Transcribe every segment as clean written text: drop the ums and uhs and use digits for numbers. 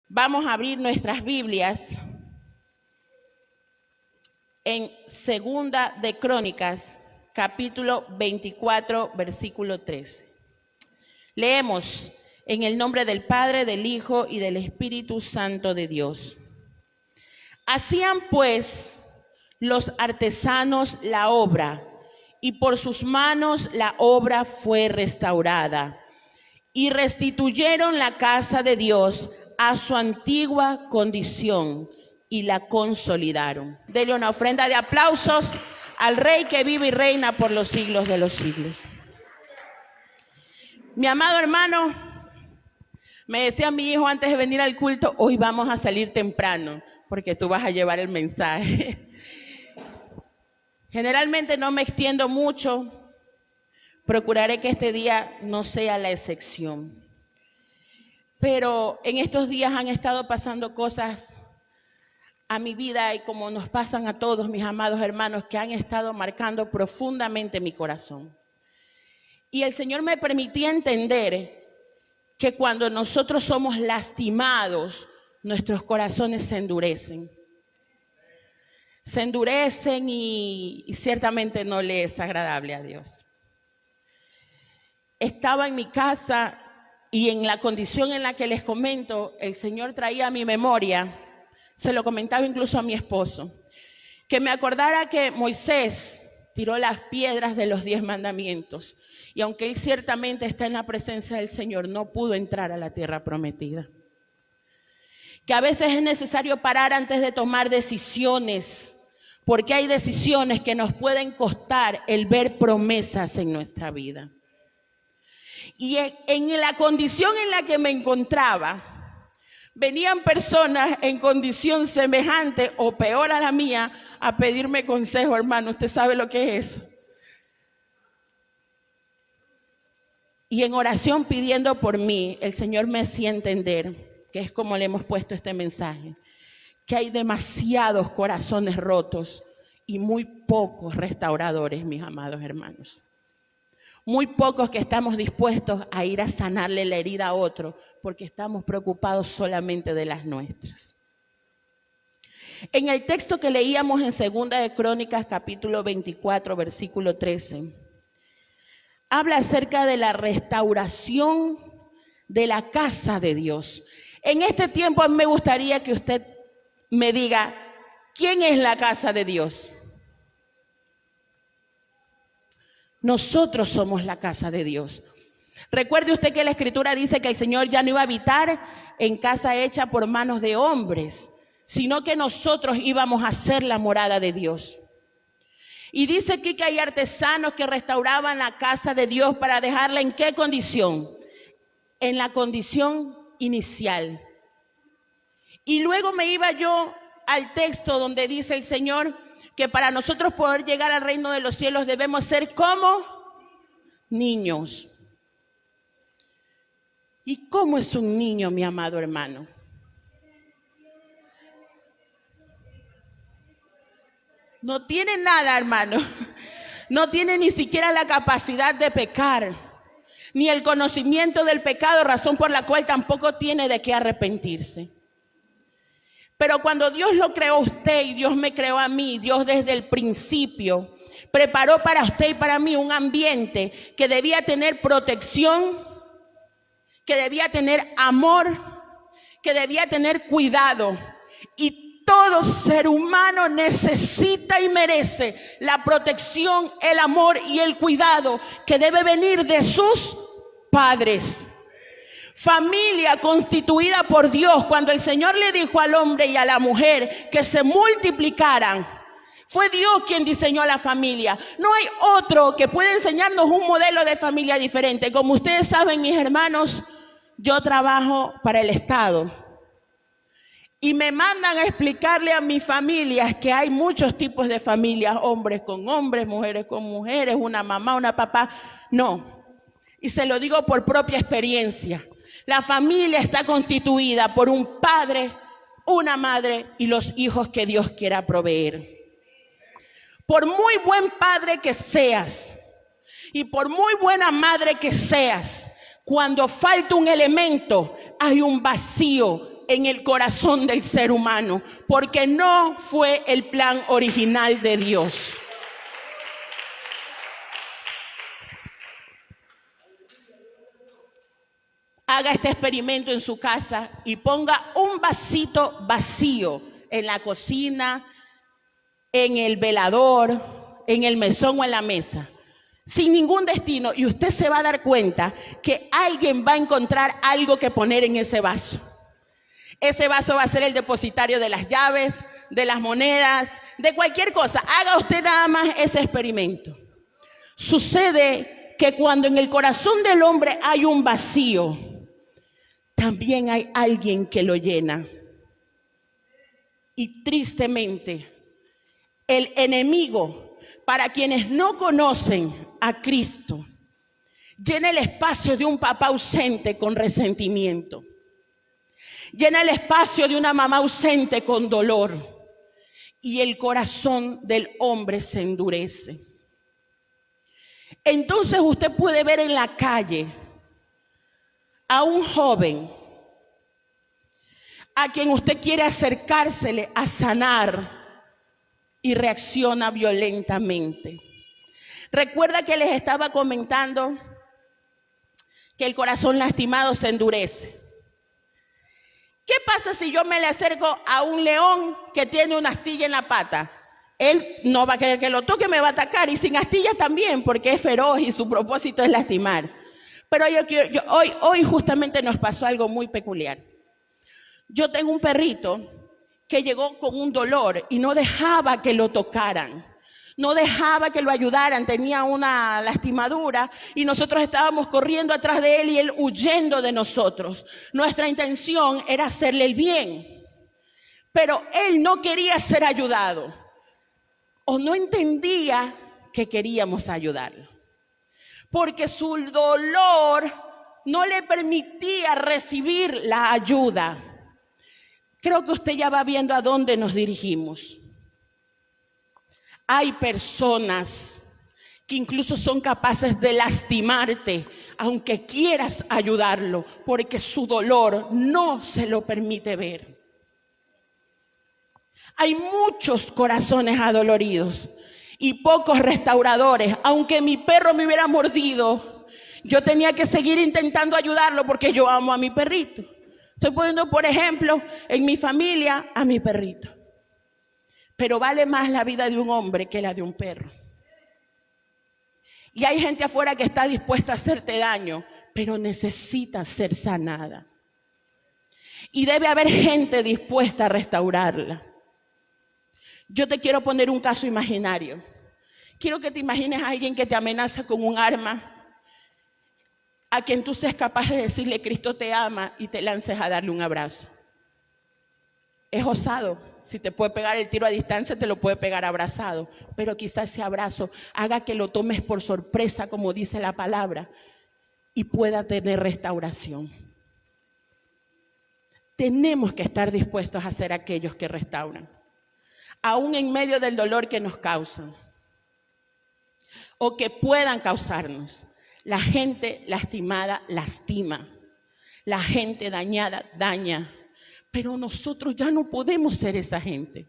Vamos a abrir nuestras Biblias en Segunda de Crónicas, capítulo 24, versículo 13. Leemos en el nombre del Padre, del Hijo y del Espíritu Santo de Dios. Hacían pues los artesanos la obra, y por sus manos la obra fue restaurada, y restituyeron la casa de Dios a su antigua condición y la consolidaron. Dele una ofrenda de aplausos al Rey que vive y reina por los siglos de los siglos. Mi amado hermano, me decía mi hijo antes de venir al culto, hoy vamos a salir temprano porque tú vas a llevar el mensaje. Generalmente no me extiendo mucho, procuraré que este día no sea la excepción. Pero en estos días han estado pasando cosas a mi vida y como nos pasan a todos mis amados hermanos que han estado marcando profundamente mi corazón. Y el Señor me permitía entender que cuando nosotros somos lastimados, nuestros corazones se endurecen. Se endurecen y ciertamente no le es agradable a Dios. Estaba en mi casa y en la condición en la que les comento, el Señor traía a mi memoria, se lo comentaba incluso a mi esposo, que me acordara que Moisés tiró las piedras de los 10 mandamientos y aunque él ciertamente está en la presencia del Señor, no pudo entrar a la tierra prometida. Que a veces es necesario parar antes de tomar decisiones, porque hay decisiones que nos pueden costar el ver promesas en nuestra vida. Y en la condición en la que me encontraba, venían personas en condición semejante o peor a la mía a pedirme consejo, hermano. ¿Usted sabe lo que es eso? Y en oración pidiendo por mí, el Señor me hacía entender, que es como le hemos puesto este mensaje, que hay demasiados corazones rotos y muy pocos restauradores, mis amados hermanos. Muy pocos que estamos dispuestos a ir a sanarle la herida a otro, porque estamos preocupados solamente de las nuestras. En el texto que leíamos en Segunda de Crónicas, capítulo 24, versículo 13, habla acerca de la restauración de la casa de Dios. En este tiempo a mí me gustaría que usted me diga, ¿quién es la casa de Dios? Nosotros somos la casa de Dios. Recuerde usted que la Escritura dice que el Señor ya no iba a habitar en casa hecha por manos de hombres, sino que nosotros íbamos a ser la morada de Dios. Y dice aquí que hay artesanos que restauraban la casa de Dios para dejarla ¿en qué condición? En la condición inicial. Y luego me iba yo al texto donde dice el Señor que para nosotros poder llegar al reino de los cielos debemos ser como niños. ¿Y cómo es un niño, mi amado hermano? No tiene nada, hermano. No tiene ni siquiera la capacidad de pecar, ni el conocimiento del pecado, razón por la cual tampoco tiene de qué arrepentirse. Pero cuando Dios lo creó a usted y Dios me creó a mí, Dios desde el principio preparó para usted y para mí un ambiente que debía tener protección, que debía tener amor, que debía tener cuidado. Y todo ser humano necesita y merece la protección, el amor y el cuidado que debe venir de sus padres. Familia constituida por Dios, cuando el Señor le dijo al hombre y a la mujer que se multiplicaran, fue Dios quien diseñó la familia. No hay otro que pueda enseñarnos un modelo de familia diferente. Como ustedes saben, mis hermanos, yo trabajo para el Estado y me mandan a explicarle a mis familias que hay muchos tipos de familias, hombres con hombres, mujeres con mujeres, una mamá, una papá. No, y se lo digo por propia experiencia. La familia está constituida por un padre, una madre y los hijos que Dios quiera proveer. Por muy buen padre que seas y por muy buena madre que seas, cuando falta un elemento, hay un vacío en el corazón del ser humano, porque no fue el plan original de Dios. Haga este experimento en su casa y ponga un vasito vacío en la cocina, en el velador, en el mesón o en la mesa, sin ningún destino, y usted se va a dar cuenta que alguien va a encontrar algo que poner en ese vaso. Ese vaso va a ser el depositario de las llaves, de las monedas, de cualquier cosa. Haga usted nada más ese experimento. Sucede que cuando en el corazón del hombre hay un vacío, también hay alguien que lo llena. Y tristemente, el enemigo, para quienes no conocen a Cristo, llena el espacio de un papá ausente con resentimiento. Llena el espacio de una mamá ausente con dolor. Y el corazón del hombre se endurece. Entonces usted puede ver en la calle a un joven a quien usted quiere acercársele a sanar y reacciona violentamente. Recuerda que les estaba comentando que el corazón lastimado se endurece. ¿Qué pasa si yo me le acerco a un león que tiene una astilla en la pata? Él no va a querer que lo toque, me va a atacar, y sin astillas también, porque es feroz y su propósito es lastimar. Pero hoy justamente nos pasó algo muy peculiar. Yo tengo un perrito que llegó con un dolor y no dejaba que lo tocaran. No dejaba que lo ayudaran, tenía una lastimadura y nosotros estábamos corriendo atrás de él y él huyendo de nosotros. Nuestra intención era hacerle el bien, pero él no quería ser ayudado o no entendía que queríamos ayudarlo, porque su dolor no le permitía recibir la ayuda. Creo que usted ya va viendo a dónde nos dirigimos. Hay personas que incluso son capaces de lastimarte, aunque quieras ayudarlo, porque su dolor no se lo permite ver. Hay muchos corazones adoloridos y pocos restauradores. Aunque mi perro me hubiera mordido, yo tenía que seguir intentando ayudarlo porque yo amo a mi perrito. Estoy poniendo, por ejemplo, en mi familia a mi perrito. Pero vale más la vida de un hombre que la de un perro. Y hay gente afuera que está dispuesta a hacerte daño, pero necesita ser sanada. Y debe haber gente dispuesta a restaurarla. Yo te quiero poner un caso imaginario. Quiero que te imagines a alguien que te amenaza con un arma, a quien tú seas capaz de decirle Cristo te ama y te lances a darle un abrazo. Es osado. Si te puede pegar el tiro a distancia, te lo puede pegar abrazado. Pero quizás ese abrazo haga que lo tomes por sorpresa, como dice la palabra, y pueda tener restauración. Tenemos que estar dispuestos a ser aquellos que restauran, aún en medio del dolor que nos causan o que puedan causarnos. La gente lastimada lastima, la gente dañada daña. Pero nosotros ya no podemos ser esa gente.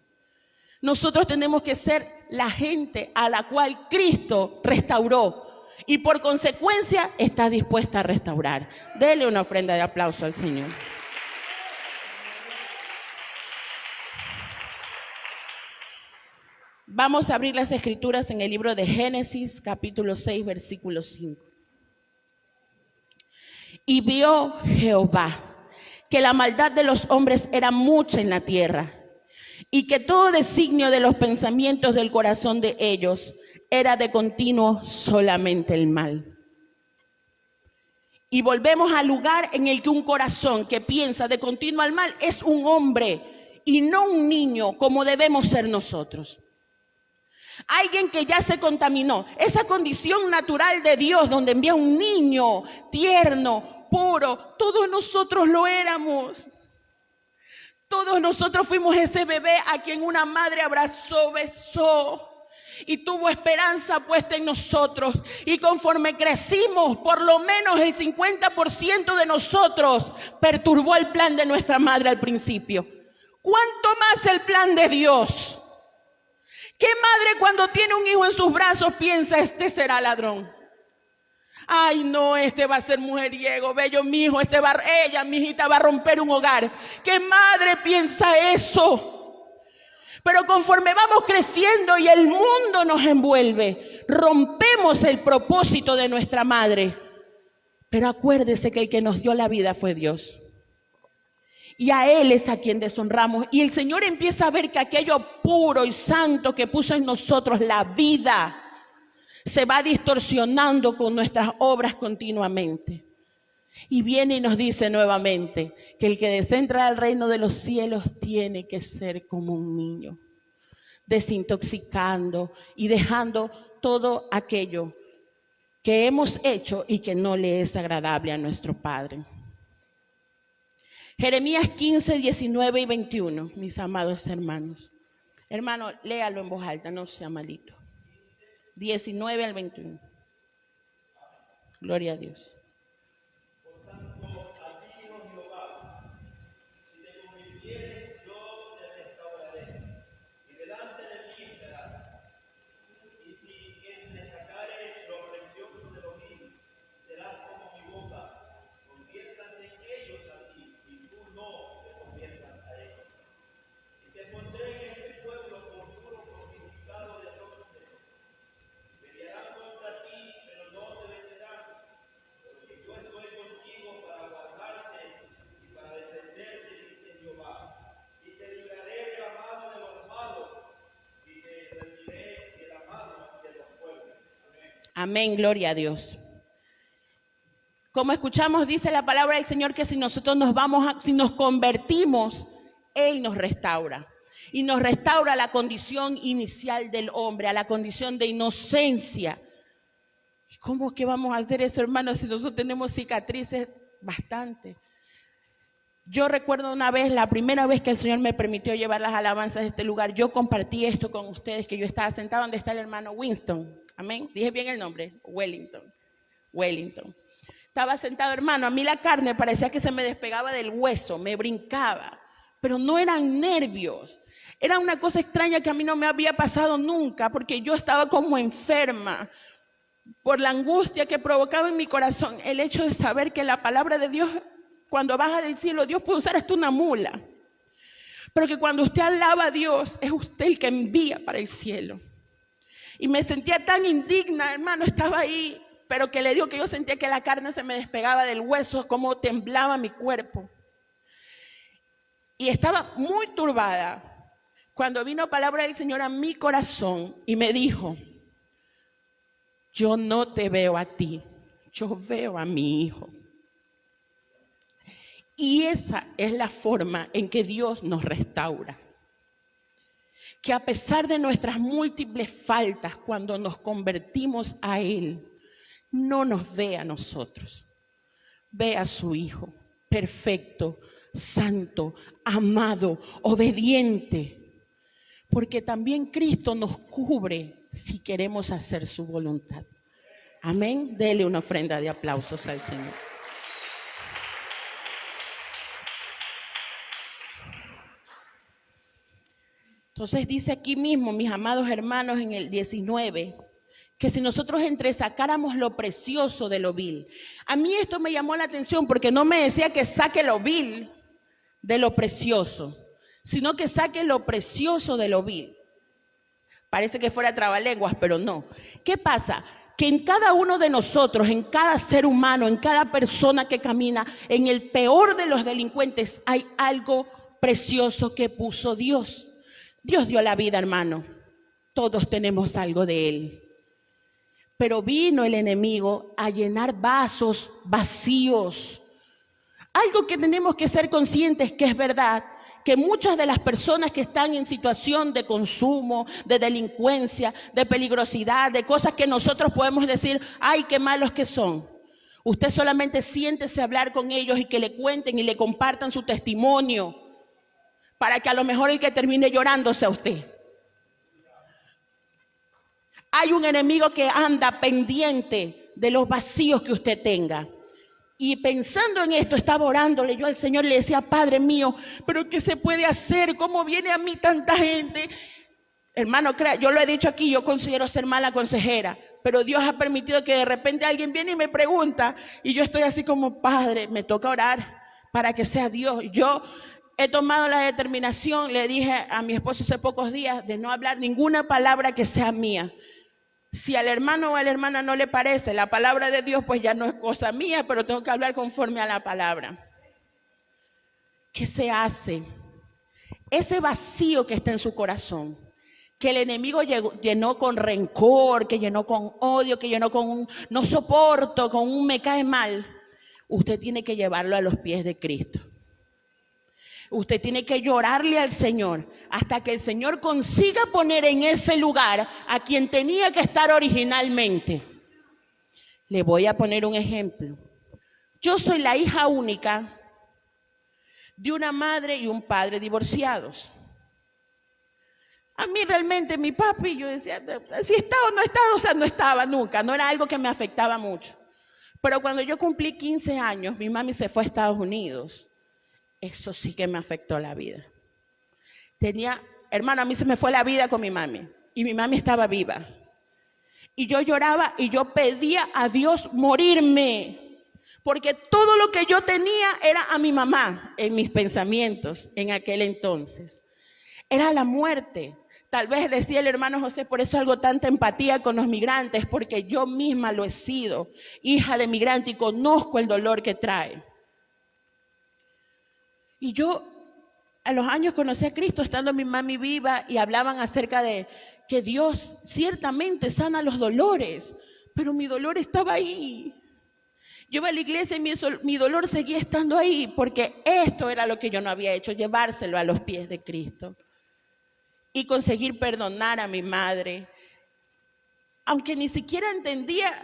Nosotros tenemos que ser la gente a la cual Cristo restauró y por consecuencia está dispuesta a restaurar. Dele una ofrenda de aplauso al Señor. Vamos a abrir las Escrituras en el libro de Génesis, capítulo 6, versículo 5. Y vio Jehová que la maldad de los hombres era mucha en la tierra, y que todo designio de los pensamientos del corazón de ellos era de continuo solamente el mal. Y volvemos al lugar en el que un corazón que piensa de continuo al mal es un hombre y no un niño como debemos ser nosotros. Alguien que ya se contaminó, esa condición natural de Dios donde envía un niño tierno, puro, todos nosotros lo éramos. Todos nosotros fuimos ese bebé a quien una madre abrazó, besó y tuvo esperanza puesta en nosotros. Y conforme crecimos, por lo menos el 50% de nosotros perturbó el plan de nuestra madre al principio. ¿Cuánto más el plan de Dios? ¿Qué madre cuando tiene un hijo en sus brazos piensa, este será ladrón? Ay, no, este va a ser mujeriego, bello, mi hijo, ella, mi hijita, va a romper un hogar. ¿Qué madre piensa eso? Pero conforme vamos creciendo y el mundo nos envuelve, rompemos el propósito de nuestra madre. Pero acuérdese que el que nos dio la vida fue Dios. Y a Él es a quien deshonramos. Y el Señor empieza a ver que aquello puro y santo que puso en nosotros, la vida, se va distorsionando con nuestras obras continuamente. Y viene y nos dice nuevamente que el que desentra al reino de los cielos tiene que ser como un niño, desintoxicando y dejando todo aquello que hemos hecho y que no le es agradable a nuestro Padre. Jeremías 15, 19 y 21, mis amados hermanos. Hermano, léalo en voz alta, no sea malito. 19 al 21. Gloria a Dios. Amén, gloria a Dios. Como escuchamos, dice la palabra del Señor que si nosotros si nos convertimos, Él nos restaura. Y nos restaura a la condición inicial del hombre, a la condición de inocencia. ¿Cómo que vamos a hacer eso, hermanos, si nosotros tenemos cicatrices bastante? Yo recuerdo una vez, la primera vez que el Señor me permitió llevar las alabanzas de este lugar, yo compartí esto con ustedes, que yo estaba sentado donde está el hermano Winston. Amén. Dije bien el nombre, Wellington. Estaba sentado, hermano, a mí la carne parecía que se me despegaba del hueso, me brincaba, pero no eran nervios. Era una cosa extraña que a mí no me había pasado nunca, porque yo estaba como enferma por la angustia que provocaba en mi corazón el hecho de saber que la palabra de Dios, cuando baja del cielo, Dios puede usar hasta una mula. Pero que cuando usted alaba a Dios, es usted el que envía para el cielo. Y me sentía tan indigna, hermano, estaba ahí, pero que le digo que yo sentía que la carne se me despegaba del hueso, como temblaba mi cuerpo. Y estaba muy turbada cuando vino palabra del Señor a mi corazón y me dijo, yo no te veo a ti, yo veo a mi hijo. Y esa es la forma en que Dios nos restaura. Que a pesar de nuestras múltiples faltas, cuando nos convertimos a Él, no nos ve a nosotros, ve a su Hijo, perfecto, santo, amado, obediente, porque también Cristo nos cubre si queremos hacer su voluntad. Amén. Dele una ofrenda de aplausos al Señor. Entonces dice aquí mismo, mis amados hermanos, en el 19, que si nosotros entresacáramos lo precioso de lo vil. A mí esto me llamó la atención porque no me decía que saque lo vil de lo precioso, sino que saque lo precioso de lo vil. Parece que fuera trabalenguas, pero no. ¿Qué pasa? Que en cada uno de nosotros, en cada ser humano, en cada persona que camina, en el peor de los delincuentes, hay algo precioso que puso Dios. Dios dio la vida, hermano. Todos tenemos algo de Él. Pero vino el enemigo a llenar vasos vacíos. Algo que tenemos que ser conscientes que es verdad, que muchas de las personas que están en situación de consumo, de delincuencia, de peligrosidad, de cosas que nosotros podemos decir, ay, qué malos que son. Usted solamente siéntese a hablar con ellos y que le cuenten y le compartan su testimonio, para que a lo mejor el que termine llorando sea usted. hay un enemigo que anda pendiente de los vacíos que usted tenga. Y pensando en esto, estaba orándole yo al Señor, le decía, Padre mío, pero ¿qué se puede hacer? ¿Cómo viene a mí tanta gente? Hermano, crea, yo lo he dicho aquí, yo considero ser mala consejera, pero Dios ha permitido que de repente alguien viene y me pregunta, y yo estoy así como, Padre, me toca orar para que sea Dios. Yo he tomado la determinación, le dije a mi esposo hace pocos días, de no hablar ninguna palabra que sea mía. Si al hermano o a la hermana no le parece la palabra de Dios, pues ya no es cosa mía, pero tengo que hablar conforme a la palabra. ¿Qué se hace? Ese vacío que está en su corazón, que el enemigo llenó con rencor, que llenó con odio, que llenó con un no soporto, con un me cae mal, usted tiene que llevarlo a los pies de Cristo. Usted tiene que llorarle al Señor hasta que el Señor consiga poner en ese lugar a quien tenía que estar originalmente. Le voy a poner un ejemplo. Yo soy la hija única de una madre y un padre divorciados. A mí realmente mi papi, yo decía, si estaba o no estaba, o sea, no estaba nunca, no era algo que me afectaba mucho. Pero cuando yo cumplí 15 años, mi mami se fue a Estados Unidos. Eso sí que me afectó la vida. Hermano, a mí se me fue la vida con mi mami y mi mami estaba viva. Y yo lloraba y yo pedía a Dios morirme, porque todo lo que yo tenía era a mi mamá en mis pensamientos en aquel entonces. Era la muerte. Tal vez decía el hermano José, por eso algo tanta empatía con los migrantes, porque yo misma lo he sido, hija de migrante, y conozco el dolor que trae. Y yo a los años conocí a Cristo estando mi mami viva y hablaban acerca de que Dios ciertamente sana los dolores, pero mi dolor estaba ahí. Yo iba a la iglesia y mi dolor seguía estando ahí porque esto era lo que yo no había hecho, llevárselo a los pies de Cristo y conseguir perdonar a mi madre, aunque ni siquiera entendía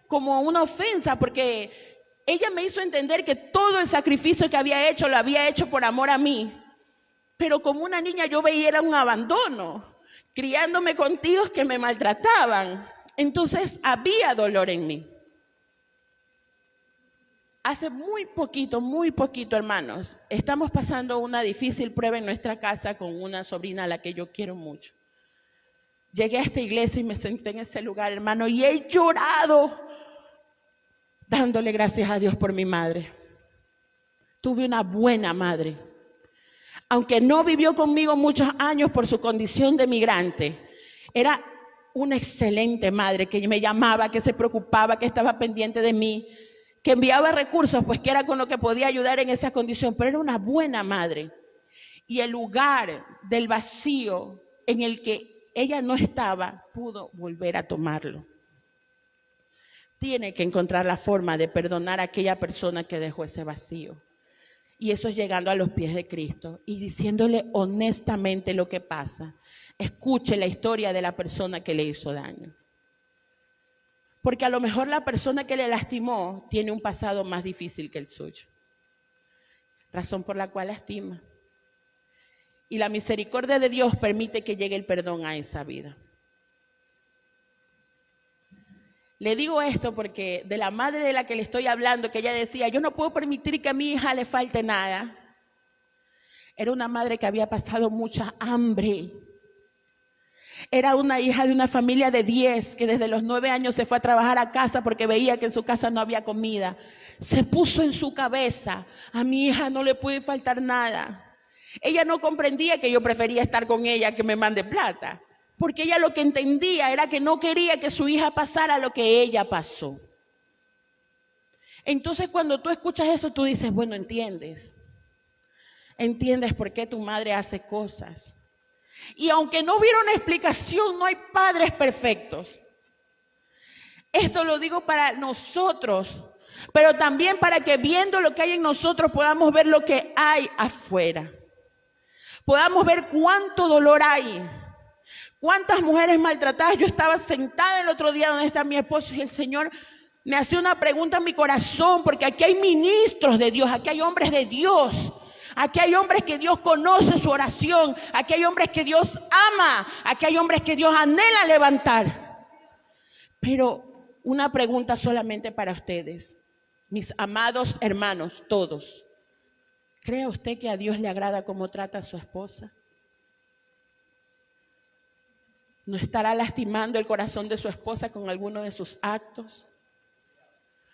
como una ofensa porque ella me hizo entender que todo el sacrificio que había hecho, lo había hecho por amor a mí. Pero como una niña yo veía era un abandono, criándome con tíos que me maltrataban. Entonces había dolor en mí. Hace muy poquito, hermanos, estamos pasando una difícil prueba en nuestra casa con una sobrina a la que yo quiero mucho. Llegué a esta iglesia y me senté en ese lugar, hermano, y he llorado dándole gracias a Dios por mi madre. Tuve una buena madre. Aunque no vivió conmigo muchos años por su condición de migrante, era una excelente madre que me llamaba, que se preocupaba, que estaba pendiente de mí, que enviaba recursos, pues que era con lo que podía ayudar en esa condición, pero era una buena madre. Y el lugar del vacío en el que ella no estaba, pudo volver a tomarlo. Tiene que encontrar la forma de perdonar a aquella persona que dejó ese vacío. Y eso es llegando a los pies de Cristo y diciéndole honestamente lo que pasa. Escuche la historia de la persona que le hizo daño. Porque a lo mejor la persona que le lastimó tiene un pasado más difícil que el suyo. Razón por la cual lastima. Y la misericordia de Dios permite que llegue el perdón a esa vida. Le digo esto porque de la madre de la que le estoy hablando, que ella decía, yo no puedo permitir que a mi hija le falte nada. Era una madre que había pasado mucha hambre. Era una hija de una familia de 10 que desde los 9 años se fue a trabajar a casa porque veía que en su casa no había comida. Se puso en su cabeza, a mi hija no le puede faltar nada. Ella no comprendía que yo prefería estar con ella que me mande plata. Porque ella lo que entendía era que no quería que su hija pasara lo que ella pasó. Entonces cuando tú escuchas eso, tú dices, bueno, entiendes. Entiendes por qué tu madre hace cosas. Y aunque no hubiera una explicación, no hay padres perfectos. Esto lo digo para nosotros, pero también para que viendo lo que hay en nosotros podamos ver lo que hay afuera. Podamos ver cuánto dolor hay. ¿Cuántas mujeres maltratadas? Yo estaba sentada el otro día donde está mi esposo y el Señor me hacía una pregunta en mi corazón, porque aquí hay ministros de Dios, aquí hay hombres de Dios, aquí hay hombres que Dios conoce su oración, aquí hay hombres que Dios ama, aquí hay hombres que Dios anhela levantar. Pero una pregunta solamente para ustedes, mis amados hermanos, todos. ¿Cree usted que a Dios le agrada cómo trata a su esposa? ¿No estará lastimando el corazón de su esposa con alguno de sus actos?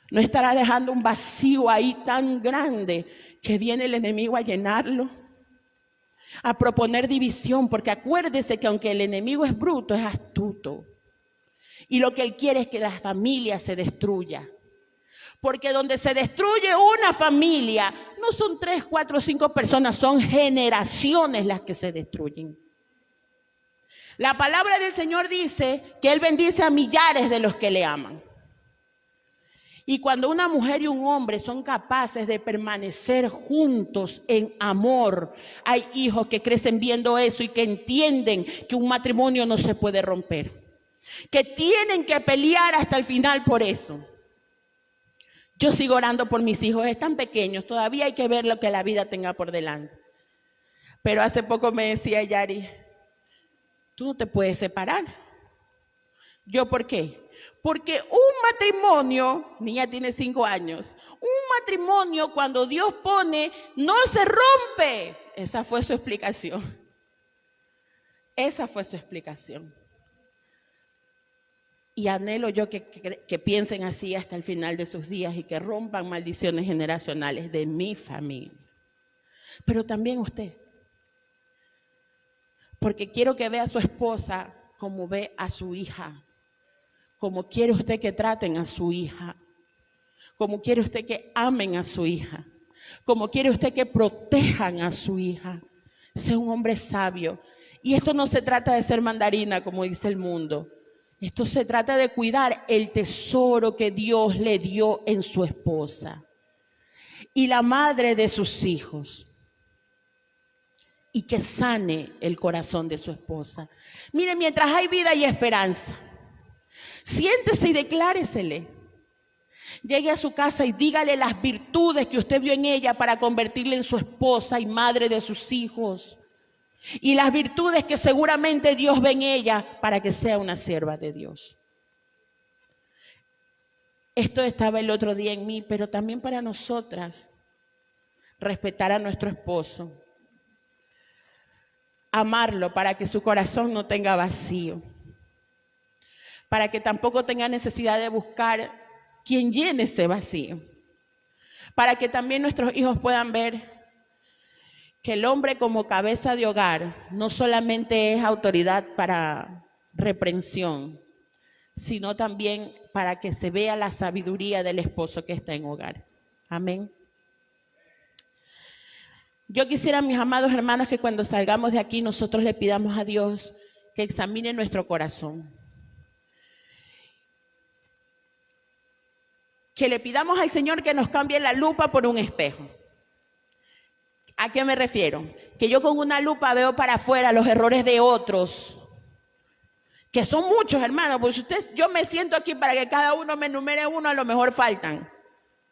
¿No estará dejando un vacío ahí tan grande que viene el enemigo a llenarlo? A proponer división, porque acuérdese que aunque el enemigo es bruto, es astuto. Y lo que él quiere es que la familia se destruya. Porque donde se destruye una familia, no son 3, 4, 5 personas, son generaciones las que se destruyen. La palabra del Señor dice que Él bendice a millares de los que le aman. Y cuando una mujer y un hombre son capaces de permanecer juntos en amor, hay hijos que crecen viendo eso y que entienden que un matrimonio no se puede romper, que tienen que pelear hasta el final por eso. Yo sigo orando por mis hijos, están pequeños, todavía hay que ver lo que la vida tenga por delante. Pero hace poco me decía Yari, tú no te puedes separar. ¿Yo por qué? Porque un matrimonio, niña tiene 5 años, un matrimonio cuando Dios pone, no se rompe. Esa fue su explicación. Esa fue su explicación. Y anhelo yo que piensen así hasta el final de sus días y que rompan maldiciones generacionales de mi familia. Pero también usted. Porque quiero que vea a su esposa como ve a su hija. Como quiere usted que traten a su hija. Como quiere usted que amen a su hija. Como quiere usted que protejan a su hija. Sea un hombre sabio. Y esto no se trata de ser mandarina, como dice el mundo. Esto se trata de cuidar el tesoro que Dios le dio en su esposa. Y la madre de sus hijos. Y que sane el corazón de su esposa. Mire, mientras hay vida y esperanza, siéntese y decláresele. Llegue a su casa y dígale las virtudes que usted vio en ella para convertirla en su esposa y madre de sus hijos. Y las virtudes que seguramente Dios ve en ella para que sea una sierva de Dios. Esto estaba el otro día en mí, pero también para nosotras. Respetar a nuestro esposo. Amarlo para que su corazón no tenga vacío. Para que tampoco tenga necesidad de buscar quien llene ese vacío. Para que también nuestros hijos puedan ver que el hombre como cabeza de hogar no solamente es autoridad para reprensión, sino también para que se vea la sabiduría del esposo que está en hogar. Amén. Yo quisiera, mis amados hermanos, que cuando salgamos de aquí nosotros le pidamos a Dios que examine nuestro corazón. Que le pidamos al Señor que nos cambie la lupa por un espejo. ¿A qué me refiero? Que yo con una lupa veo para afuera los errores de otros, que son muchos, hermanos, porque yo me siento aquí para que cada uno me enumere uno, a lo mejor faltan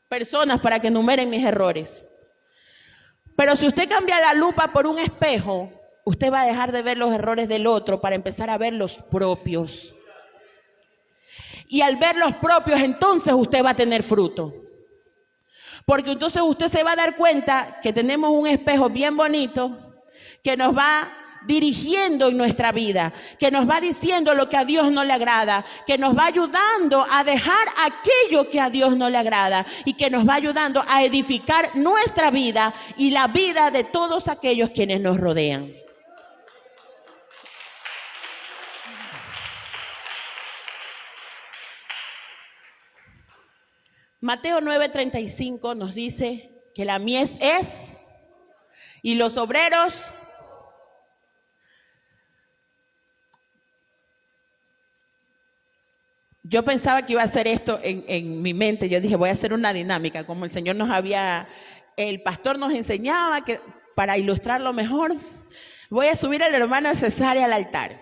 personas para que enumeren mis errores. Pero si usted cambia la lupa por un espejo, usted va a dejar de ver los errores del otro para empezar a ver los propios. Y al ver los propios, entonces usted va a tener fruto. Porque entonces usted se va a dar cuenta que tenemos un espejo bien bonito que nos va dirigiendo en nuestra vida, que nos va diciendo lo que a Dios no le agrada, que nos va ayudando a dejar aquello que a Dios no le agrada y que nos va ayudando a edificar nuestra vida y la vida de todos aquellos quienes nos rodean. Mateo 9:35 nos dice que la mies es y los obreros Yo pensaba que iba a hacer esto en mi mente. Yo dije, voy a hacer una dinámica, como el Señor el pastor nos enseñaba que para ilustrarlo mejor, voy a subir a la hermana Cesaria al altar.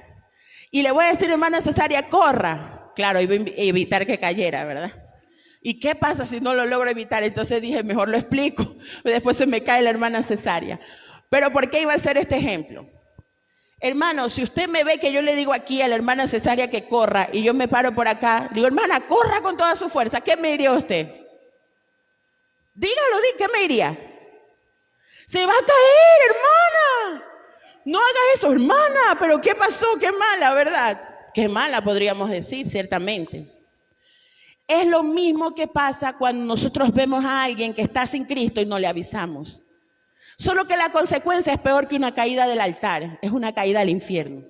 Y le voy a decir, hermana Cesaria, corra. Claro, iba a evitar que cayera, ¿verdad? ¿Y qué pasa si no lo logro evitar? Entonces dije, mejor lo explico. Después se me cae la hermana Cesaria. Pero ¿por qué iba a hacer este ejemplo? Hermano, si usted me ve que yo le digo aquí a la hermana Cesárea que corra y yo me paro por acá, digo, hermana, corra con toda su fuerza, ¿qué me diría usted? Dígalo, ¿qué me diría? Se va a caer, hermana. No haga eso, hermana, pero ¿qué pasó? Qué mala, ¿verdad? Qué mala podríamos decir, ciertamente. Es lo mismo que pasa cuando nosotros vemos a alguien que está sin Cristo y no le avisamos. Solo que la consecuencia es peor que una caída del altar, es una caída al infierno.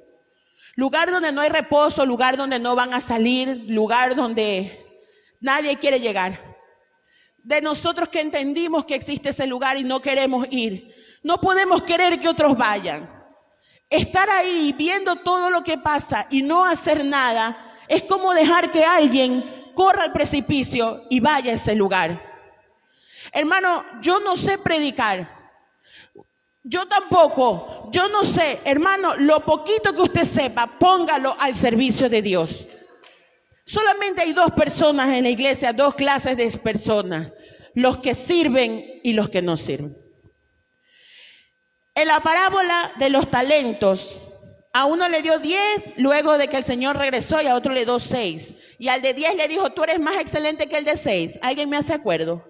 Lugar donde no hay reposo, lugar donde no van a salir, lugar donde nadie quiere llegar. De nosotros que entendimos que existe ese lugar y no queremos ir, no podemos querer que otros vayan. Estar ahí viendo todo lo que pasa y no hacer nada es como dejar que alguien corra al precipicio y vaya a ese lugar. Hermano, yo no sé predicar. Yo tampoco, yo no sé, hermano, lo poquito que usted sepa, póngalo al servicio de Dios. Solamente hay dos personas en la iglesia, dos clases de personas, los que sirven y los que no sirven. En la parábola de los talentos, a uno le dio 10 luego de que el Señor regresó y a otro le dio 6. Y al de 10 le dijo, tú eres más excelente que el de 6. ¿Alguien me hace acuerdo?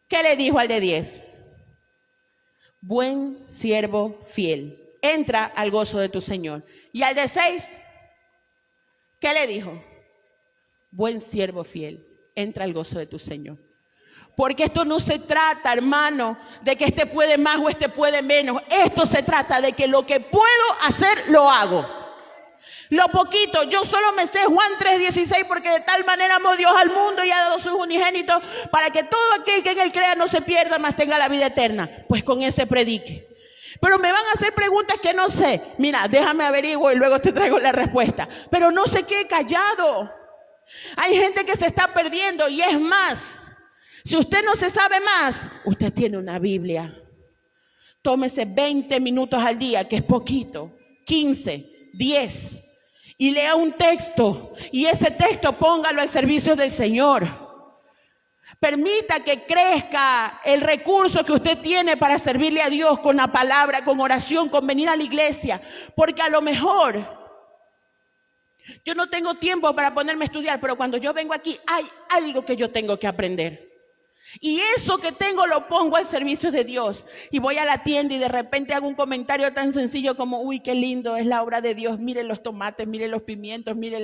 ¿Qué le dijo al de 10? Buen siervo fiel, entra al gozo de tu Señor. Y al de 6, ¿qué le dijo? Buen siervo fiel, entra al gozo de tu Señor. Porque esto no se trata, hermano, de que este puede más o este puede menos. Esto se trata de que lo que puedo hacer, lo hago. Lo poquito, yo solo me sé Juan 3:16, porque de tal manera amó Dios al mundo y ha dado sus unigénitos para que todo aquel que en él crea no se pierda, mas tenga la vida eterna. Pues con ese predique. Pero me van a hacer preguntas que no sé. Mira, déjame averiguar y luego te traigo la respuesta. Pero no se quede callado. Hay gente que se está perdiendo y es más. Si usted no se sabe más, usted tiene una Biblia. Tómese 20 minutos al día, que es poquito, 15, 10. Y lea un texto y ese texto póngalo al servicio del Señor. Permita que crezca el recurso que usted tiene para servirle a Dios con la palabra, con oración, con venir a la iglesia. Porque a lo mejor yo no tengo tiempo para ponerme a estudiar, pero cuando yo vengo aquí hay algo que yo tengo que aprender. Y eso que tengo lo pongo al servicio de Dios. Y voy a la tienda y de repente hago un comentario tan sencillo como, uy, qué lindo es la obra de Dios. Miren los tomates, miren los pimientos, miren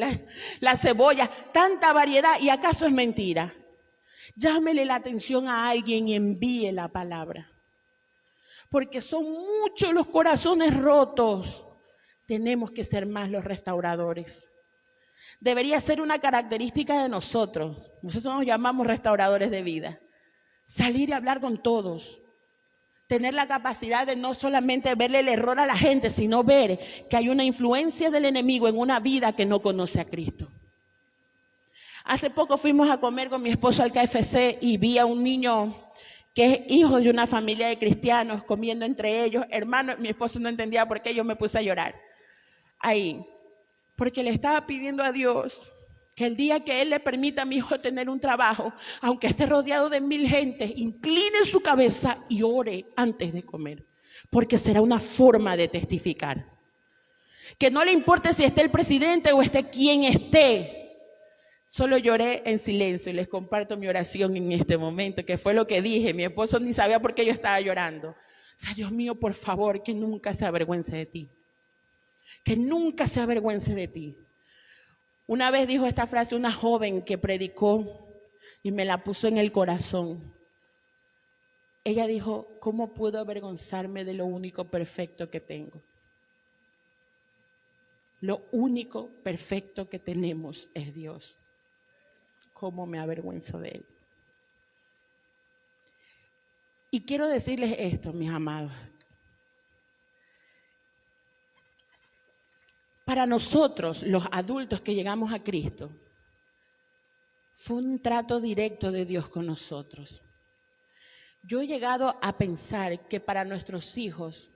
la cebolla. Tanta variedad. ¿Y acaso es mentira? Llámele la atención a alguien y envíe la palabra. Porque son muchos los corazones rotos. Tenemos que ser más los restauradores. Debería ser una característica de nosotros. Nosotros nos llamamos restauradores de vida. Salir y hablar con todos. Tener la capacidad de no solamente verle el error a la gente, sino ver que hay una influencia del enemigo en una vida que no conoce a Cristo. Hace poco fuimos a comer con mi esposo al KFC y vi a un niño que es hijo de una familia de cristianos comiendo entre ellos. Hermano, mi esposo no entendía por qué yo me puse a llorar ahí. Porque le estaba pidiendo a Dios que el día que Él le permita a mi hijo tener un trabajo, aunque esté rodeado de 1000 gentes, incline su cabeza y ore antes de comer, porque será una forma de testificar. Que no le importe si esté el presidente o esté quien esté. Solo lloré en silencio y les comparto mi oración en este momento, que fue lo que dije. Mi esposo ni sabía por qué yo estaba llorando. O sea, Dios mío, por favor, que nunca se avergüence de ti. Que nunca se avergüence de ti. Una vez dijo esta frase una joven que predicó y me la puso en el corazón. Ella dijo, ¿cómo puedo avergonzarme de lo único perfecto que tengo? Lo único perfecto que tenemos es Dios. ¿Cómo me avergüenzo de Él? Y quiero decirles esto, mis amados. Para nosotros, los adultos que llegamos a Cristo, fue un trato directo de Dios con nosotros. Yo he llegado a pensar que para nuestros hijos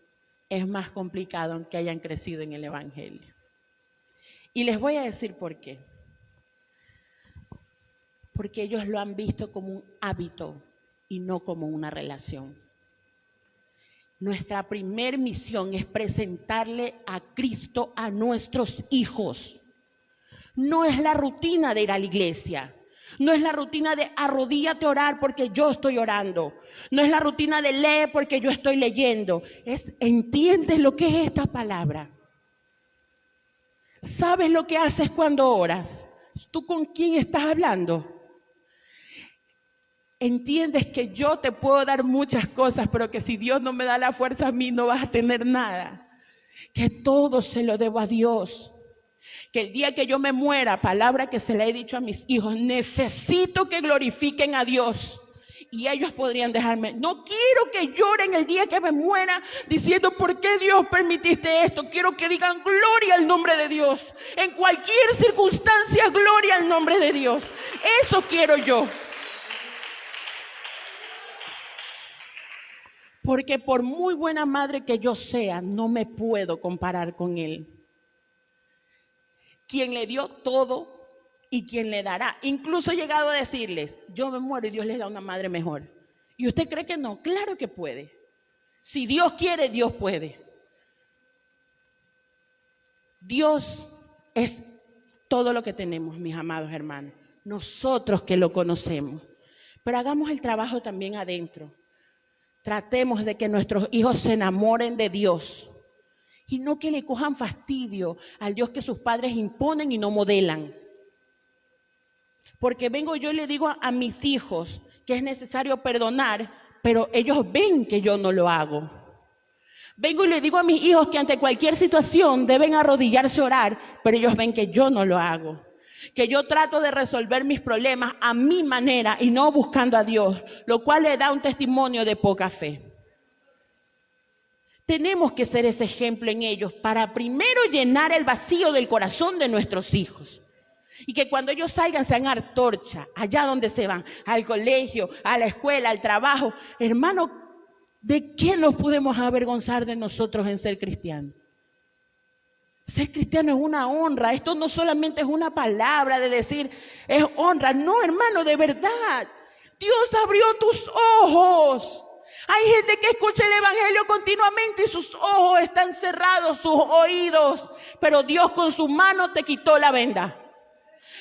es más complicado que hayan crecido en el Evangelio. Y les voy a decir por qué. Porque ellos lo han visto como un hábito y no como una relación. Nuestra primer misión es presentarle a Cristo a nuestros hijos. No es la rutina de ir a la iglesia. No es la rutina de arrodíllate a orar porque yo estoy orando. No es la rutina de leer porque yo estoy leyendo. ¿Entiendes lo que es esta palabra? ¿Sabes lo que haces cuando oras? ¿Tú con quién estás hablando? Entiendes que yo te puedo dar muchas cosas, pero que si Dios no me da la fuerza a mí no vas a tener nada. Que todo se lo debo a Dios. Que el día que yo me muera, palabra que se le he dicho a mis hijos, necesito que glorifiquen a Dios. Y ellos podrían dejarme. No quiero que lloren el día que me muera diciendo, ¿por qué Dios permitiste esto? Quiero que digan gloria al nombre de Dios. En cualquier circunstancia, gloria al nombre de Dios. Eso quiero yo. Porque por muy buena madre que yo sea, no me puedo comparar con Él. Quien le dio todo y quien le dará. Incluso he llegado a decirles, yo me muero y Dios les da una madre mejor. ¿Y usted cree que no? Claro que puede. Si Dios quiere, Dios puede. Dios es todo lo que tenemos, mis amados hermanos. Nosotros que lo conocemos. Pero hagamos el trabajo también adentro. Tratemos de que nuestros hijos se enamoren de Dios y no que le cojan fastidio al Dios que sus padres imponen y no modelan. Porque vengo yo y le digo a mis hijos que es necesario perdonar, pero ellos ven que yo no lo hago. Vengo y le digo a mis hijos que ante cualquier situación deben arrodillarse a orar, pero ellos ven que yo no lo hago. Que yo trato de resolver mis problemas a mi manera y no buscando a Dios, lo cual le da un testimonio de poca fe. Tenemos que ser ese ejemplo en ellos para primero llenar el vacío del corazón de nuestros hijos. Y que cuando ellos salgan sean antorcha, allá donde se van, al colegio, a la escuela, al trabajo. Hermano, ¿de qué nos podemos avergonzar de nosotros en ser cristianos? Ser cristiano es una honra. Esto no solamente es una palabra de decir, es honra. No, hermano, de verdad. Dios abrió tus ojos. Hay gente que escucha el evangelio continuamente y sus ojos están cerrados, sus oídos. Pero Dios con su mano te quitó la venda.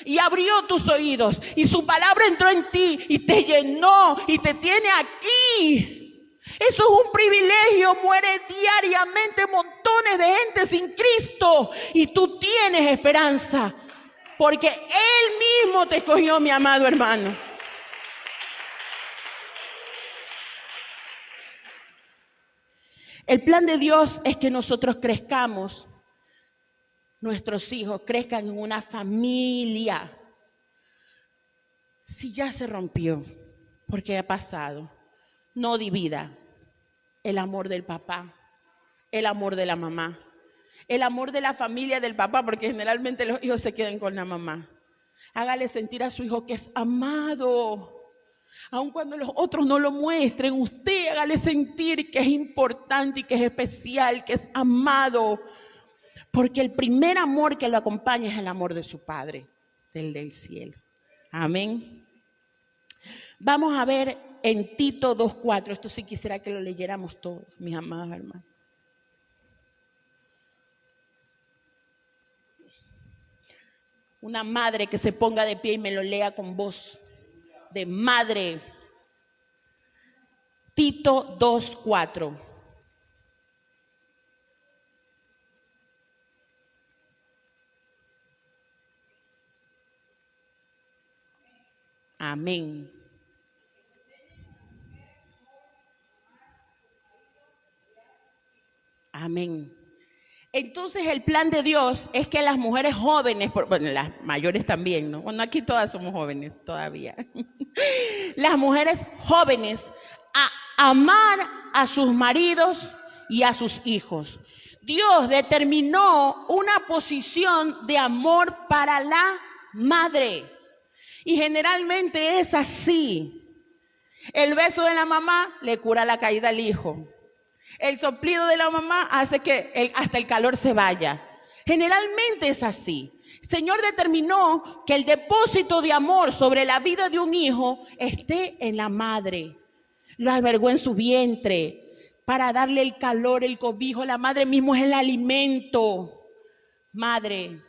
Y abrió tus oídos. Y su palabra entró en ti y te llenó y te tiene aquí. Eso es un privilegio. Muere diariamente montones de gente sin Cristo y tú tienes esperanza porque Él mismo te escogió, mi amado hermano. El plan de Dios es que nosotros crezcamos, nuestros hijos crezcan en una familia. Si ya se rompió, porque ha pasado, no divida el amor del papá, el amor de la mamá, el amor de la familia del papá, porque generalmente los hijos se quedan con la mamá. Hágale sentir a su hijo que es amado. Aun cuando los otros no lo muestren, usted hágale sentir que es importante y que es especial, que es amado. Porque el primer amor que lo acompaña es el amor de su Padre, del cielo. Amén. Vamos a ver en Tito 2:4. Esto sí quisiera que lo leyéramos todos, mis amados hermanos. Una madre que se ponga de pie y me lo lea con voz de madre. Tito 2:4. Amén. Amén. Entonces el plan de Dios es que las mujeres jóvenes, bueno, las mayores también, ¿no? Bueno, aquí todas somos jóvenes todavía. Las mujeres jóvenes a amar a sus maridos y a sus hijos. Dios determinó una posición de amor para la madre. Y generalmente es así. El beso de la mamá le cura la caída al hijo. El soplido de la mamá hace que hasta el calor se vaya. Generalmente es así. El Señor determinó que el depósito de amor sobre la vida de un hijo esté en la madre. Lo albergó en su vientre. para darle el calor, el cobijo. La madre mismo es el alimento. Madre,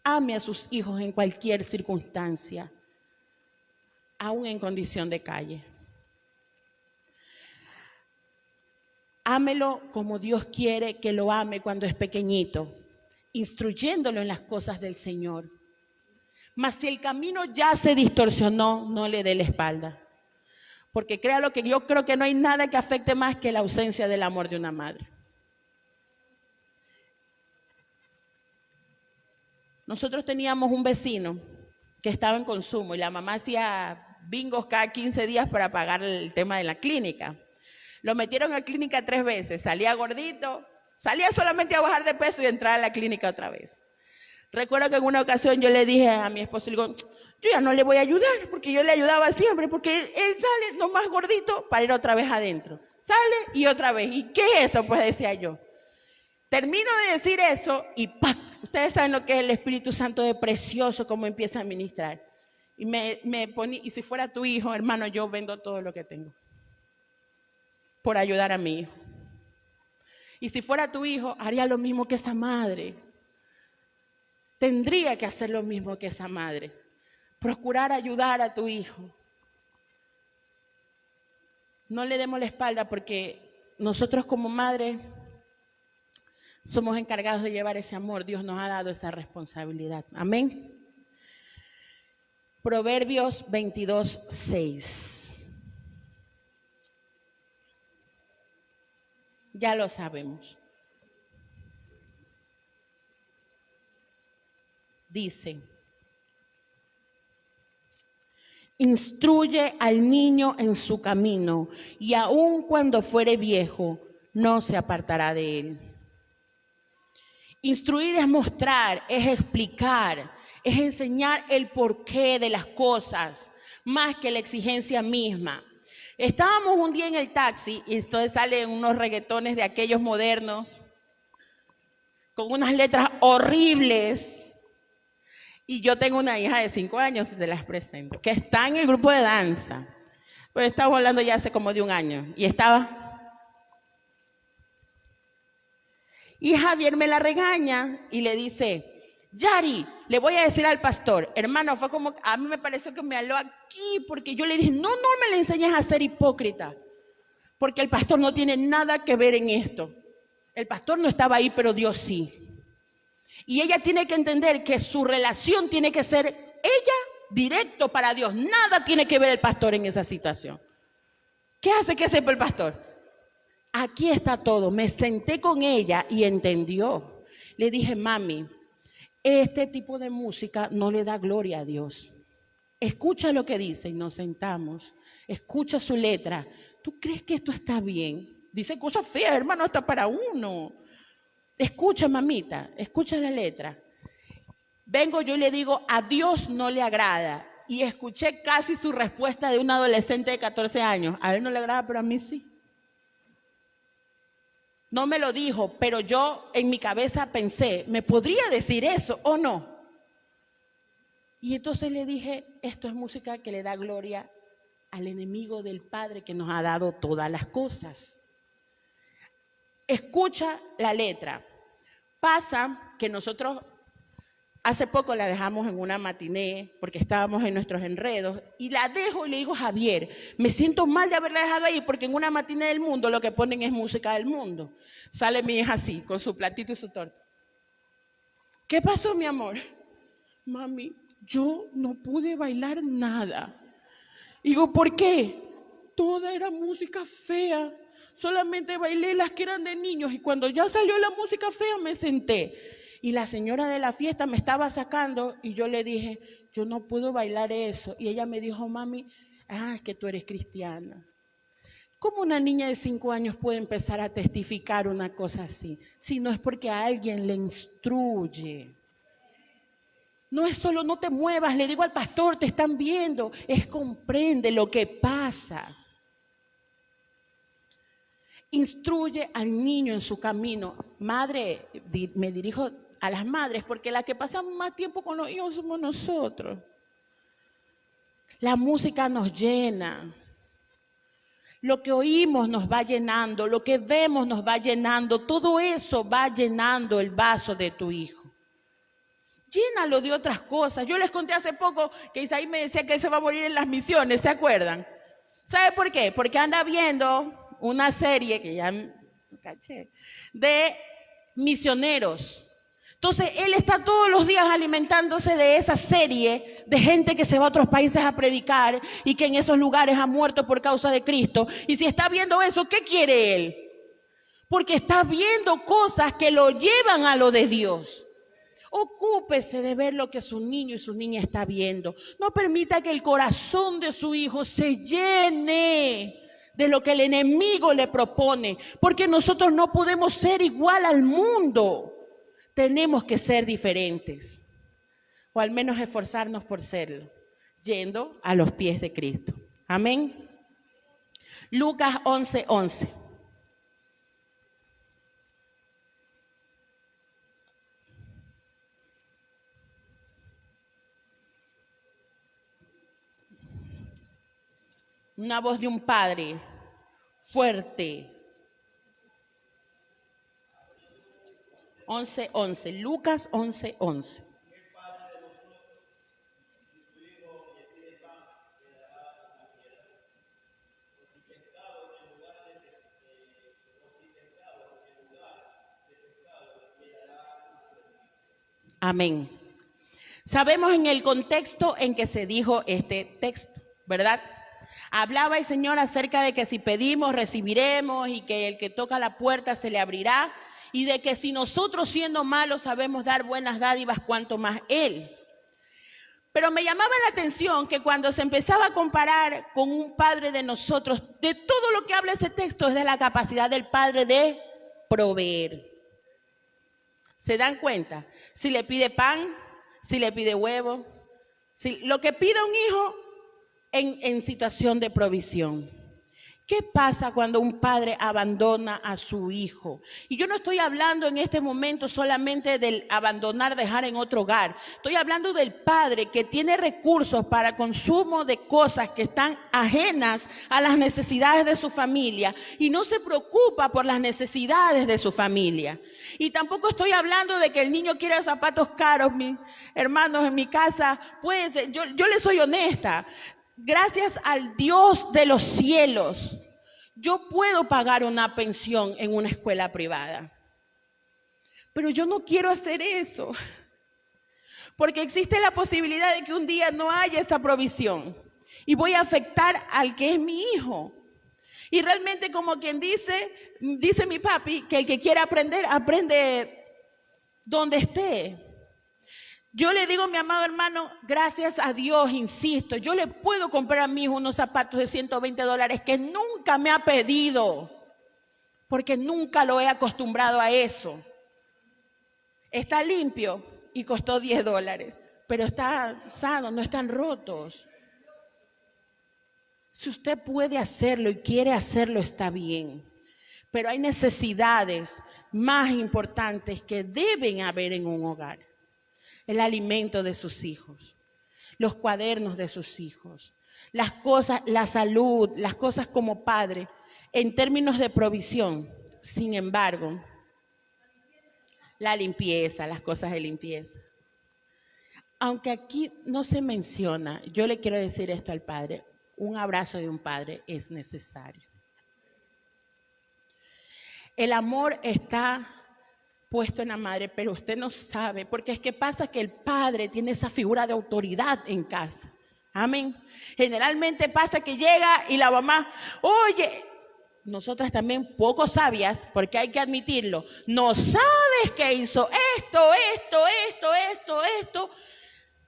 ame a sus hijos en cualquier circunstancia, aún en condición de calle. Ámelo como Dios quiere que lo ame cuando es pequeñito, instruyéndolo en las cosas del Señor. Mas si el camino ya se distorsionó, no le dé la espalda. Porque créalo que yo creo que no hay nada que afecte más que la ausencia del amor de una madre. Nosotros teníamos un vecino que estaba en consumo y la mamá hacía bingos cada 15 días para pagar el tema de la clínica. Lo metieron a clínica 3 veces, salía gordito, salía solamente a bajar de peso y entrar a la clínica otra vez. Recuerdo que en una ocasión yo le dije a mi esposo, le digo, yo ya no le voy a ayudar, porque yo le ayudaba siempre, porque él sale nomás gordito para ir otra vez adentro. Sale y otra vez. ¿Y qué es esto? Pues decía yo. Termino de decir eso y ¡pac! Ustedes saben lo que es el Espíritu Santo de precioso, cómo empieza a ministrar. Y me ponía, y si fuera tu hijo, hermano, yo vendo todo lo que tengo por ayudar a mi hijo. Y si fuera tu hijo, haría lo mismo que esa madre. Tendría que hacer lo mismo que esa madre. Procurar ayudar a tu hijo. No le demos la espalda porque nosotros como madre somos encargados de llevar ese amor. Dios nos ha dado esa responsabilidad. Amén. Proverbios 22:6. Ya lo sabemos. Dice, instruye al niño en su camino, y aun cuando fuere viejo, no se apartará de él. Instruir es mostrar, es explicar, es enseñar el porqué de las cosas, más que la exigencia misma. Estábamos un día en el taxi y entonces salen unos reggaetones de aquellos modernos, con unas letras horribles. Y yo tengo una hija de 5 años, te las presento, que está en el grupo de danza. Pero estamos hablando ya hace como de 1 año. Y Javier me la regaña y le dice, Yari, le voy a decir al pastor. Hermano, fue como, a mí me pareció que me habló aquí, porque yo le dije, no me le enseñes a ser hipócrita, porque el pastor no tiene nada que ver en esto. El pastor no estaba ahí, pero Dios sí. Y ella tiene que entender que su relación tiene que ser ella directo para Dios. Nada tiene que ver el pastor en esa situación. ¿Qué hace que sepa el pastor? Aquí está todo. Me senté con ella y entendió. Le dije, mami, este tipo de música no le da gloria a Dios. Escucha lo que dice y nos sentamos. Escucha su letra. ¿Tú crees que esto está bien? Dice cosas feas, hermano, hasta para uno. Escucha, mamita, escucha la letra. Vengo yo y le digo, a Dios no le agrada. Y escuché casi su respuesta de un adolescente de 14 años. A él no le agrada, pero a mí sí. No me lo dijo, pero yo en mi cabeza pensé, ¿me podría decir eso o no? Y entonces le dije, esto es música que le da gloria al enemigo del Padre que nos ha dado todas las cosas. Escucha la letra. Pasa que nosotros hace poco la dejamos en una matiné porque estábamos en nuestros enredos y la dejo y le digo, Javier, me siento mal de haberla dejado ahí porque en una matiné del mundo lo que ponen es música del mundo. Sale mi hija así, con su platito y su torta. ¿Qué pasó, mi amor? Mami, yo no pude bailar nada. Digo, ¿por qué? Toda era música fea. Solamente bailé las que eran de niños y cuando ya salió la música fea me senté. Y la señora de la fiesta me estaba sacando y yo le dije, yo no puedo bailar eso. Y ella me dijo, mami, es que tú eres cristiana. ¿Cómo una niña de 5 años puede empezar a testificar una cosa así? Si no es porque a alguien le instruye. No es solo no te muevas, le digo al pastor, te están viendo, es comprende lo que pasa. Instruye al niño en su camino. Madre, me dirijo a las madres, porque las que pasamos más tiempo con los hijos somos nosotros. La música nos llena. Lo que oímos nos va llenando, lo que vemos nos va llenando, todo eso va llenando el vaso de tu hijo. Llénalo de otras cosas. Yo les conté hace poco que Isaí me decía que él se va a morir en las misiones, ¿se acuerdan? ¿Sabe por qué? Porque anda viendo una serie que ya caché, de misioneros. Entonces, él está todos los días alimentándose de esa serie de gente que se va a otros países a predicar y que en esos lugares ha muerto por causa de Cristo. Y si está viendo eso, ¿qué quiere él? Porque está viendo cosas que lo llevan a lo de Dios. Ocúpese de ver lo que su niño y su niña está viendo. No permita que el corazón de su hijo se llene de lo que el enemigo le propone, porque nosotros no podemos ser igual al mundo. Tenemos que ser diferentes, o al menos esforzarnos por serlo, yendo a los pies de Cristo. Amén. Lucas 11:11. Una voz de un padre fuerte. 11:11. Lucas 11:11. Amén. Sabemos en el contexto en que se dijo este texto, ¿verdad? Hablaba el Señor acerca de que si pedimos, recibiremos, y que el que toca la puerta se le abrirá, y de que si nosotros siendo malos sabemos dar buenas dádivas, cuanto más Él. Pero me llamaba la atención que cuando se empezaba a comparar con un padre de nosotros, de todo lo que habla ese texto es de la capacidad del padre de proveer. ¿Se dan cuenta? Si le pide pan, si le pide huevo, si lo que pide un hijo en situación de provisión. ¿Qué pasa cuando un padre abandona a su hijo? Y yo no estoy hablando en este momento solamente del abandonar, dejar en otro hogar. Estoy hablando del padre que tiene recursos para consumo de cosas que están ajenas a las necesidades de su familia y no se preocupa por las necesidades de su familia. Y tampoco estoy hablando de que el niño quiera zapatos caros. Mis hermanos, en mi casa, pues yo les soy honesta. Gracias al Dios de los cielos, yo puedo pagar una pensión en una escuela privada. Pero yo no quiero hacer eso, porque existe la posibilidad de que un día no haya esa provisión y voy a afectar al que es mi hijo. Y realmente, como quien dice mi papi, que el que quiera aprender, aprende donde esté. Yo le digo a mi amado hermano, gracias a Dios, insisto, yo le puedo comprar a mi hijo unos zapatos de $120 que nunca me ha pedido, porque nunca lo he acostumbrado a eso. Está limpio y costó $10, pero está sano, no están rotos. Si usted puede hacerlo y quiere hacerlo, está bien, pero hay necesidades más importantes que deben haber en un hogar. El alimento de sus hijos, los cuadernos de sus hijos, las cosas, la salud, las cosas como padre, en términos de provisión. Sin embargo, la limpieza, las cosas de limpieza. Aunque aquí no se menciona, yo le quiero decir esto al padre, un abrazo de un padre es necesario. El amor está puesto en la madre, pero usted no sabe, porque es que pasa que el padre tiene esa figura de autoridad en casa. Amén. Generalmente pasa que llega y la mamá, oye, nosotras también poco sabias, porque hay que admitirlo, no sabes que hizo esto.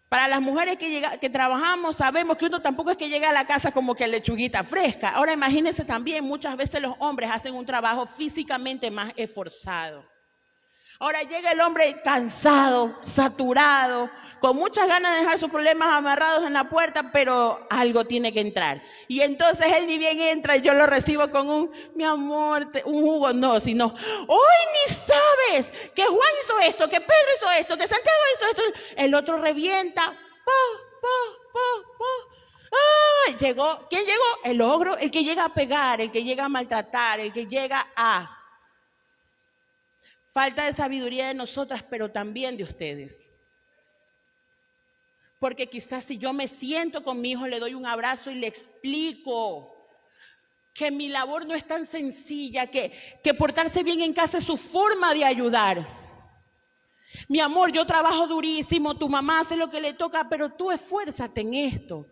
Para las mujeres que trabajamos, sabemos que uno tampoco es que llega a la casa como que lechuguita fresca. Ahora imagínense también, muchas veces los hombres hacen un trabajo físicamente más esforzado. Ahora llega el hombre cansado, saturado, con muchas ganas de dejar sus problemas amarrados en la puerta, pero algo tiene que entrar. Y entonces él ni bien entra y yo lo recibo con un, mi amor, un jugo, no, sino, hoy ni sabes que Juan hizo esto, que Pedro hizo esto, que Santiago hizo esto. El otro revienta, llegó, ¿quién llegó? El ogro, el que llega a pegar, el que llega a maltratar, el que llega a... Falta de sabiduría de nosotras, pero también de ustedes. Porque quizás si yo me siento con mi hijo, le doy un abrazo y le explico que mi labor no es tan sencilla, que portarse bien en casa es su forma de ayudar. Mi amor, yo trabajo durísimo, tu mamá hace lo que le toca, pero tú esfuérzate en esto.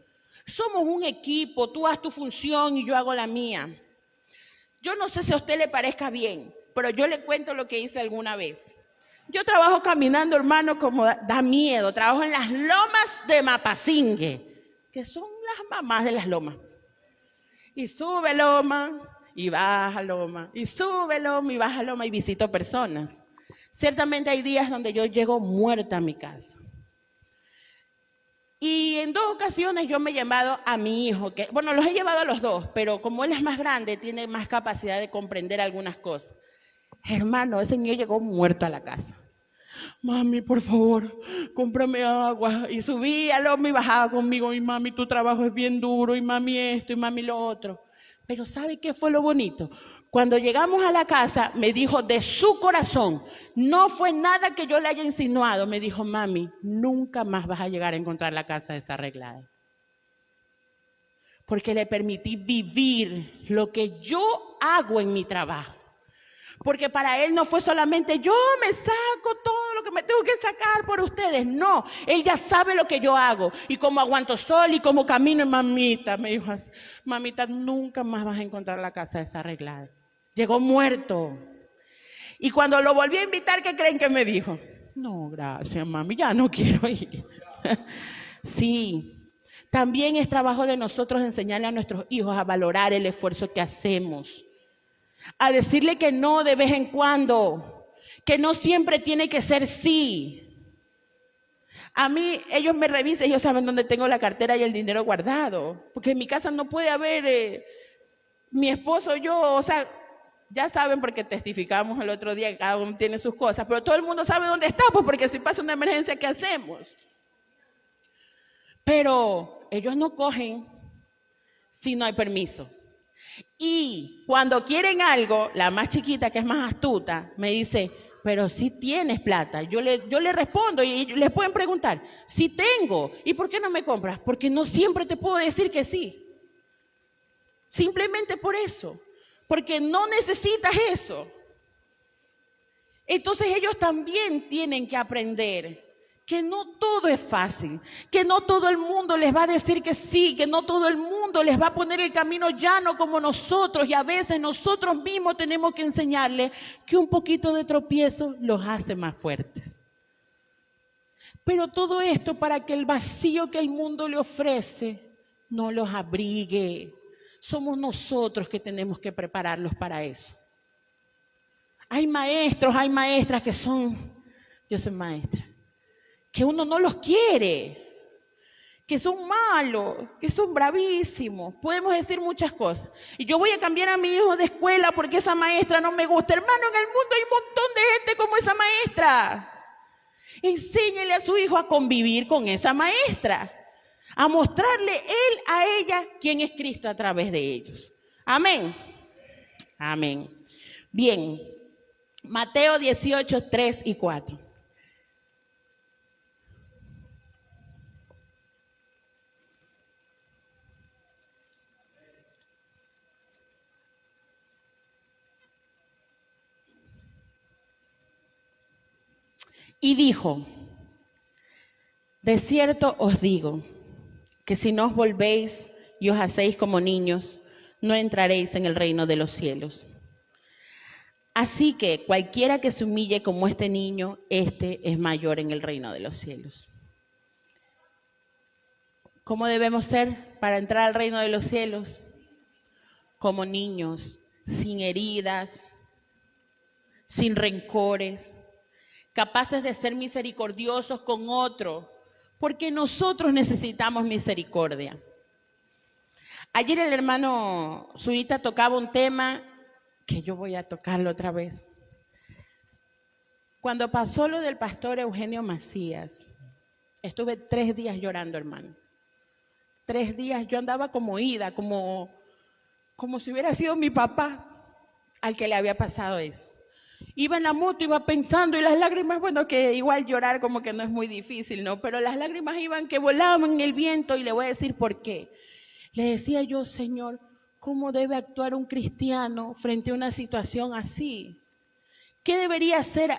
Somos un equipo, tú haz tu función y yo hago la mía. Yo no sé si a usted le parezca bien, pero yo le cuento lo que hice alguna vez. Yo trabajo caminando, hermano, como da miedo. Trabajo en las lomas de Mapasingue, que son las mamás de las lomas. Y sube loma, y baja loma, y sube loma, y baja loma, y visito personas. Ciertamente hay días donde yo llego muerta a mi casa. Y en 2 ocasiones yo me he llevado a mi hijo, que, bueno, los he llevado a los 2, pero como él es más grande, tiene más capacidad de comprender algunas cosas. Hermano, ese niño llegó muerto a la casa. Mami, por favor, cómprame agua. Y subí a loma y bajaba conmigo. Y mami, tu trabajo es bien duro. Y mami esto, y mami lo otro. Pero ¿sabe qué fue lo bonito? Cuando llegamos a la casa, me dijo de su corazón, no fue nada que yo le haya insinuado. Me dijo, mami, nunca más vas a llegar a encontrar la casa desarreglada. Porque le permití vivir lo que yo hago en mi trabajo. Porque para él no fue solamente yo me saco todo lo que me tengo que sacar por ustedes. No, él ya sabe lo que yo hago. Y como aguanto sol y como camino, y mamita, me dijo así, mamita, nunca más vas a encontrar la casa desarreglada. Llegó muerto. Y cuando lo volví a invitar, ¿qué creen que me dijo? No, gracias, mami, ya no quiero ir. Sí, también es trabajo de nosotros enseñarle a nuestros hijos a valorar el esfuerzo que hacemos. A decirle que no de vez en cuando, que no siempre tiene que ser sí. A mí, ellos me revisan, ellos saben dónde tengo la cartera y el dinero guardado, porque en mi casa no puede haber mi esposo, yo, o sea, ya saben porque testificamos el otro día que cada uno tiene sus cosas, pero todo el mundo sabe dónde estamos, porque si pasa una emergencia, ¿qué hacemos? Pero ellos no cogen si no hay permiso. Y cuando quieren algo, la más chiquita, que es más astuta, me dice, pero si tienes plata. Yo le respondo y les pueden preguntar, si tengo, ¿y por qué no me compras? Porque no siempre te puedo decir que sí. Simplemente por eso, porque no necesitas eso. Entonces ellos también tienen que aprender que no todo es fácil, que no todo el mundo les va a decir que sí, que no todo el mundo les va a poner el camino llano como nosotros, y a veces nosotros mismos tenemos que enseñarles que un poquito de tropiezo los hace más fuertes. Pero todo esto para que el vacío que el mundo le ofrece no los abrigue. Somos nosotros que tenemos que prepararlos para eso. Hay maestros, hay maestras que son, yo soy maestra, que uno no los quiere, que son malos, que son bravísimos. Podemos decir muchas cosas. Y yo voy a cambiar a mi hijo de escuela porque esa maestra no me gusta. Hermano, en el mundo hay un montón de gente como esa maestra. Enséñele a su hijo a convivir con esa maestra, a mostrarle él a ella quién es Cristo a través de ellos. Amén. Amén. Bien, Mateo 18, 3 y 4. Y dijo, de cierto os digo, que si no os volvéis y os hacéis como niños, no entraréis en el reino de los cielos. Así que cualquiera que se humille como este niño, este es mayor en el reino de los cielos. ¿Cómo debemos ser para entrar al reino de los cielos? Como niños, sin heridas, sin rencores, capaces de ser misericordiosos con otro, porque nosotros necesitamos misericordia. Ayer el hermano Zurita tocaba un tema que yo voy a tocarlo otra vez. Cuando pasó lo del pastor Eugenio Macías, estuve 3 días llorando, hermano. 3 días yo andaba como ida, como si hubiera sido mi papá al que le había pasado eso. Iba en la moto, iba pensando y las lágrimas, bueno, que igual llorar como que no es muy difícil, ¿no? Pero las lágrimas iban que volaban en el viento y le voy a decir por qué. Le decía yo, Señor, ¿cómo debe actuar un cristiano frente a una situación así? ¿Qué debería hacer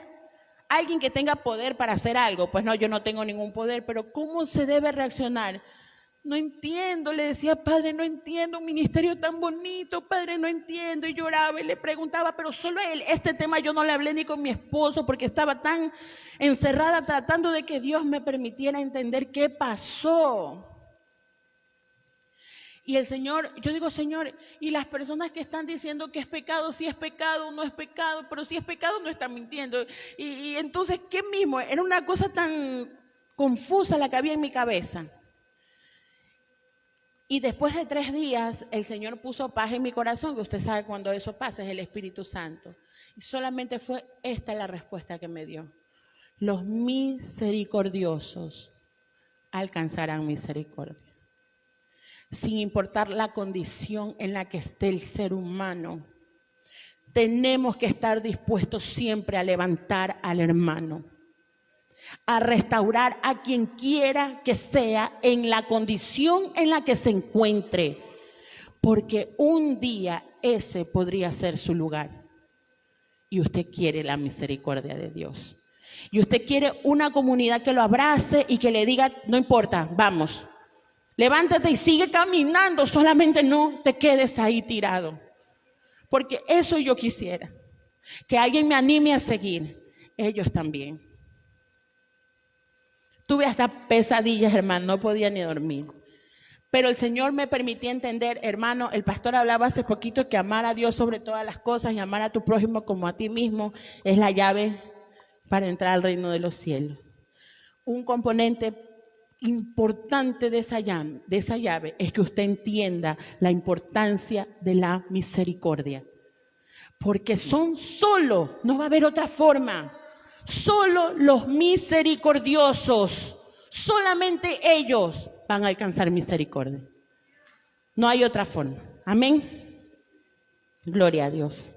alguien que tenga poder para hacer algo? Pues no, yo no tengo ningún poder, pero ¿cómo se debe reaccionar? No entiendo, le decía, Padre, no entiendo, un ministerio tan bonito, Padre, no entiendo. Y lloraba y le preguntaba, pero solo a él. Este tema yo no le hablé ni con mi esposo porque estaba tan encerrada tratando de que Dios me permitiera entender qué pasó. Y el Señor, yo digo, Señor, y las personas que están diciendo que es pecado, si es pecado, no es pecado, pero si es pecado no están mintiendo. Y entonces, ¿qué mismo? Era una cosa tan confusa la que había en mi cabeza. Y después de 3 días, el Señor puso paz en mi corazón, que usted sabe cuando eso pasa, es el Espíritu Santo. Y solamente fue esta la respuesta que me dio. Los misericordiosos alcanzarán misericordia. Sin importar la condición en la que esté el ser humano, tenemos que estar dispuestos siempre a levantar al hermano, a restaurar a quien quiera que sea en la condición en la que se encuentre, porque un día ese podría ser su lugar. Y usted quiere la misericordia de Dios. Y usted quiere una comunidad que lo abrace y que le diga, no importa, vamos, levántate y sigue caminando, solamente no te quedes ahí tirado. Porque eso yo quisiera, que alguien me anime a seguir, ellos también. Tuve hasta pesadillas, hermano, no podía ni dormir. Pero el Señor me permitía entender, hermano, el pastor hablaba hace poquito que amar a Dios sobre todas las cosas y amar a tu prójimo como a ti mismo es la llave para entrar al reino de los cielos. Un componente importante de esa llave es que usted entienda la importancia de la misericordia. Porque son solo, no va a haber otra forma, solo los misericordiosos, solamente ellos van a alcanzar misericordia. No hay otra forma. Amén. Gloria a Dios.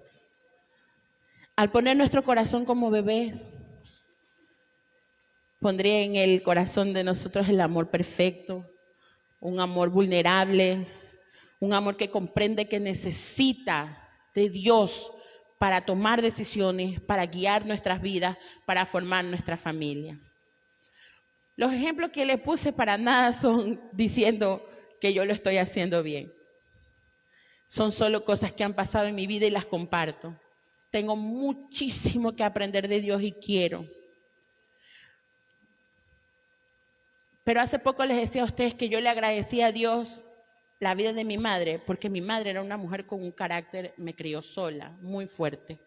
Al poner nuestro corazón como bebé, pondría en el corazón de nosotros el amor perfecto, un amor vulnerable, un amor que comprende que necesita de Dios para tomar decisiones, para guiar nuestras vidas, para formar nuestra familia. Los ejemplos que le puse para nada son diciendo que yo lo estoy haciendo bien. Son solo cosas que han pasado en mi vida y las comparto. Tengo muchísimo que aprender de Dios y quiero. Pero hace poco les decía a ustedes que yo le agradecía a Dios la vida de mi madre, porque mi madre era una mujer con un carácter, me crió sola, muy fuerte.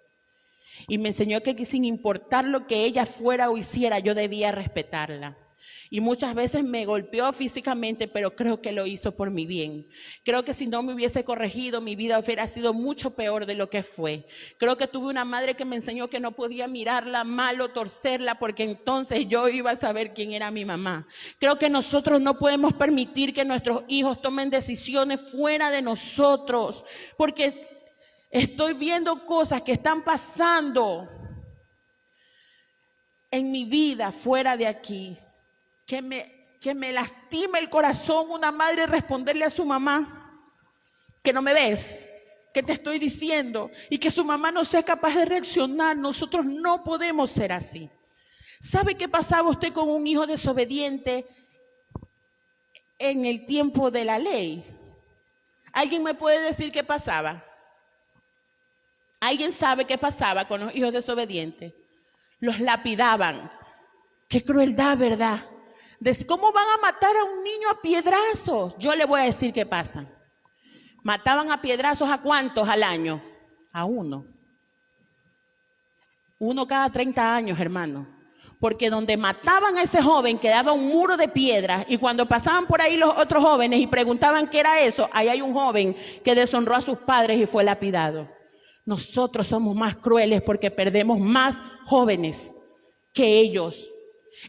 Y me enseñó que sin importar lo que ella fuera o hiciera, yo debía respetarla. Y muchas veces me golpeó físicamente, pero creo que lo hizo por mi bien. Creo que si no me hubiese corregido, mi vida hubiera sido mucho peor de lo que fue. Creo que tuve una madre que me enseñó que no podía mirarla mal o torcerla, porque entonces yo iba a saber quién era mi mamá. Creo que nosotros no podemos permitir que nuestros hijos tomen decisiones fuera de nosotros, porque estoy viendo cosas que están pasando en mi vida fuera de aquí. Que me lastima el corazón una madre responderle a su mamá que no me ves, que te estoy diciendo, y que su mamá no sea capaz de reaccionar. Nosotros no podemos ser así. ¿Sabe qué pasaba usted con un hijo desobediente en el tiempo de la ley? ¿Alguien me puede decir qué pasaba? ¿Alguien sabe qué pasaba con los hijos desobedientes? Los lapidaban. Qué crueldad, ¿verdad? ¿Cómo van a matar a un niño a piedrazos? Yo le voy a decir qué pasa. ¿Mataban a piedrazos a cuántos al año? A uno. Uno cada 30 años, hermano. Porque donde mataban a ese joven quedaba un muro de piedras, y cuando pasaban por ahí los otros jóvenes y preguntaban qué era eso, ahí hay un joven que deshonró a sus padres y fue lapidado. Nosotros somos más crueles porque perdemos más jóvenes que ellos.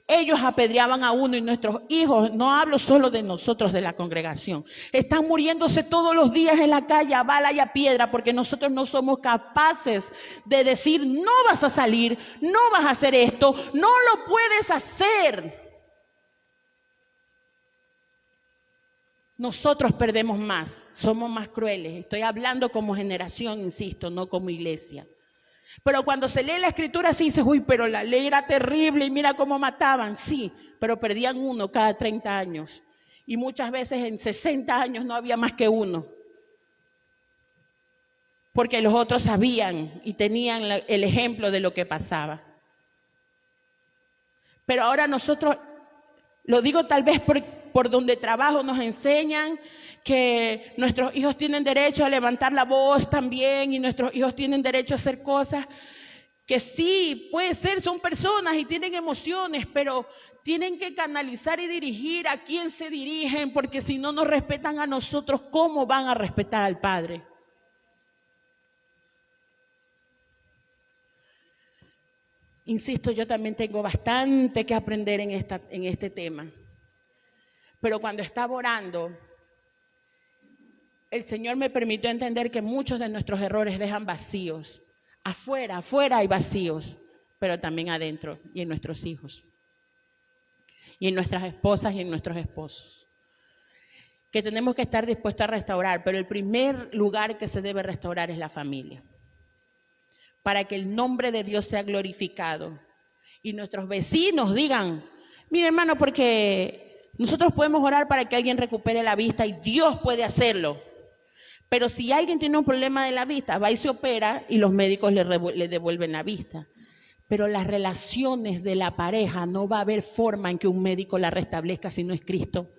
Ellos apedreaban a uno y nuestros hijos, no hablo solo de nosotros de la congregación, están muriéndose todos los días en la calle a bala y a piedra porque nosotros no somos capaces de decir no vas a salir, no vas a hacer esto, no lo puedes hacer. Nosotros perdemos más, somos más crueles. Estoy hablando como generación, insisto, no como iglesia. Pero cuando se lee la escritura se dice, uy, pero la ley era terrible y mira cómo mataban. Sí, pero perdían uno cada 30 años. Y muchas veces en 60 años no había más que uno. Porque los otros sabían y tenían el ejemplo de lo que pasaba. Pero ahora nosotros, lo digo tal vez por donde trabajo, nos enseñan que nuestros hijos tienen derecho a levantar la voz también y nuestros hijos tienen derecho a hacer cosas que sí, puede ser, son personas y tienen emociones, pero tienen que canalizar y dirigir a quién se dirigen, porque si no nos respetan a nosotros, ¿cómo van a respetar al Padre? Insisto, yo también tengo bastante que aprender en este tema. Pero cuando estaba orando, el Señor me permitió entender que muchos de nuestros errores dejan vacíos. Afuera hay vacíos, pero también adentro y en nuestros hijos. Y en nuestras esposas y en nuestros esposos. Que tenemos que estar dispuestos a restaurar, pero el primer lugar que se debe restaurar es la familia. Para que el nombre de Dios sea glorificado. Y nuestros vecinos digan, mira hermano, porque nosotros podemos orar para que alguien recupere la vista y Dios puede hacerlo. Pero si alguien tiene un problema de la vista, va y se opera y los médicos le devuelven la vista. Pero las relaciones de la pareja no va a haber forma en que un médico la restablezca si no es Cristo.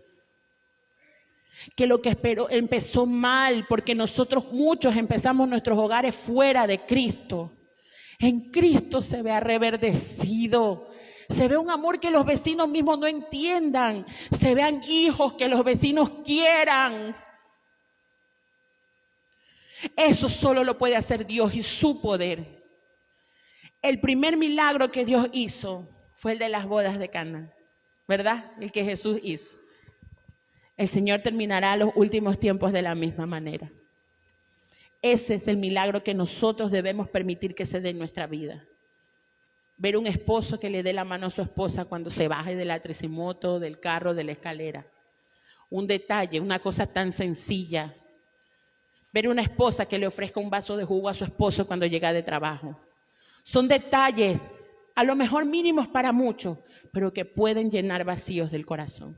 Que lo que empezó mal porque muchos empezamos nuestros hogares fuera de Cristo. En Cristo se ve reverdecido. Se ve un amor que los vecinos mismos no entiendan. Se vean hijos que los vecinos quieran. Eso solo lo puede hacer Dios y su poder. El primer milagro que Dios hizo fue el de las bodas de Caná, ¿verdad? El que Jesús hizo. El Señor terminará los últimos tiempos de la misma manera. Ese es el milagro que nosotros debemos permitir que se dé en nuestra vida. Ver un esposo que le dé la mano a su esposa cuando se baje de la tricimoto, del carro, de la escalera. Un detalle, una cosa tan sencilla. Ver una esposa que le ofrezca un vaso de jugo a su esposo cuando llega de trabajo. Son detalles, a lo mejor mínimos para muchos, pero que pueden llenar vacíos del corazón.